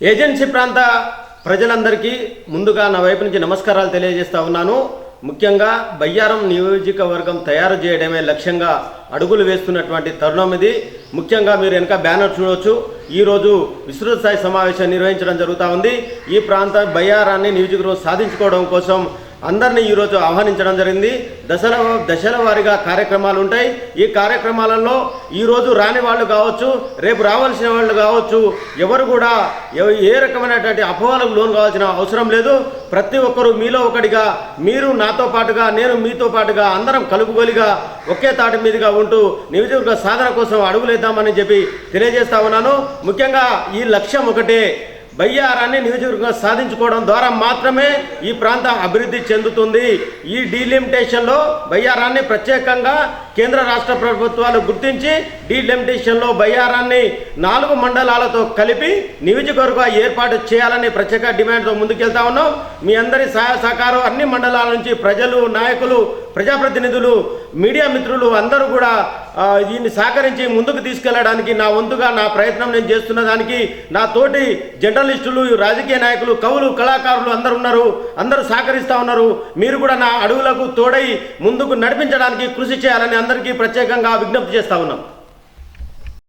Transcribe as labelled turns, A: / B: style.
A: Agency ప్రాంత ప్రజలందరికీ ముందుగా నా వైపు నుంచి నమస్కారాలు తెలియజేస్తా ఉన్నాను. ముఖ్యంగా బయ్యారం నియోజకవర్గం తయారు చేయడమే లక్ష్యంగా అడుగులు వేస్తున్నటువంటి తరుణం ఇది. ముఖ్యంగా మీరు వెనక బ్యానర్ చూడవచ్చు. ఈరోజు విస్తృత స్థాయి సమావేశం నిర్వహించడం జరుగుతూ ఉంది. ఈ ప్రాంత బయ్యారాన్ని నియోజకవర్గం సాధించుకోవడం కోసం అందరినీ ఈరోజు ఆహ్వానించడం జరిగింది. దశల వారీగా కార్యక్రమాలు ఉంటాయి. ఈ కార్యక్రమాలలో ఈరోజు రాని వాళ్ళు కావచ్చు, రేపు రావాల్సిన వాళ్ళు కావచ్చు, ఎవరు కూడా ఏ రకమైనటువంటి అపోహలకు లోను కావాల్సిన అవసరం లేదు. ప్రతి ఒక్కరూ మీలో ఒకటిగా, మీరు నాతో పాటుగా, నేను మీతో పాటుగా అందరం కలుపుగోలిగా ఒకే తాటి మీదుగా ఉంటూ నియోజకవర్గ సాధన కోసం అడుగులేద్దామని చెప్పి తెలియజేస్తా ఉన్నాను. ముఖ్యంగా ఈ లక్ష్యం ఒకటే, బయ్యారాన్ని నియోజకవర్గంగా సాధించుకోవడం ద్వారా మాత్రమే ఈ ప్రాంతం అభివృద్ధి చెందుతుంది. ఈ డీలిమిటేషన్లో బయ్యారాన్ని ప్రత్యేకంగా కేంద్ర రాష్ట్ర ప్రభుత్వాలు గుర్తించి డీలిమిటేషన్లో బయ్యారాన్ని 4 మండలాలతో కలిపి నియోజకవర్గ ఏర్పాటు చేయాలని ప్రత్యేక డిమాండ్తో ముందుకెళ్తా ఉన్నాం. మీ అందరి సహాయ సహకారం అన్ని మండలాల నుంచి ప్రజలు, నాయకులు, ప్రజాప్రతినిధులు, మీడియా మిత్రులు అందరూ కూడా దీన్ని సహకరించి ముందుకు తీసుకెళ్లడానికి నా వంతుగా నా ప్రయత్నం నేను చేస్తున్న దానికి నా తోటి జర్నలిస్టులు, రాజకీయ నాయకులు, కవులు, కళాకారులు అందరూ ఉన్నారు. అందరూ సహకరిస్తూ ఉన్నారు. మీరు కూడా నా అడుగులకు తోడై ముందుకు నడిపించడానికి కృషి చేయాలని అందరికీ ప్రత్యేకంగా విజ్ఞప్తి చేస్తా ఉన్నాం.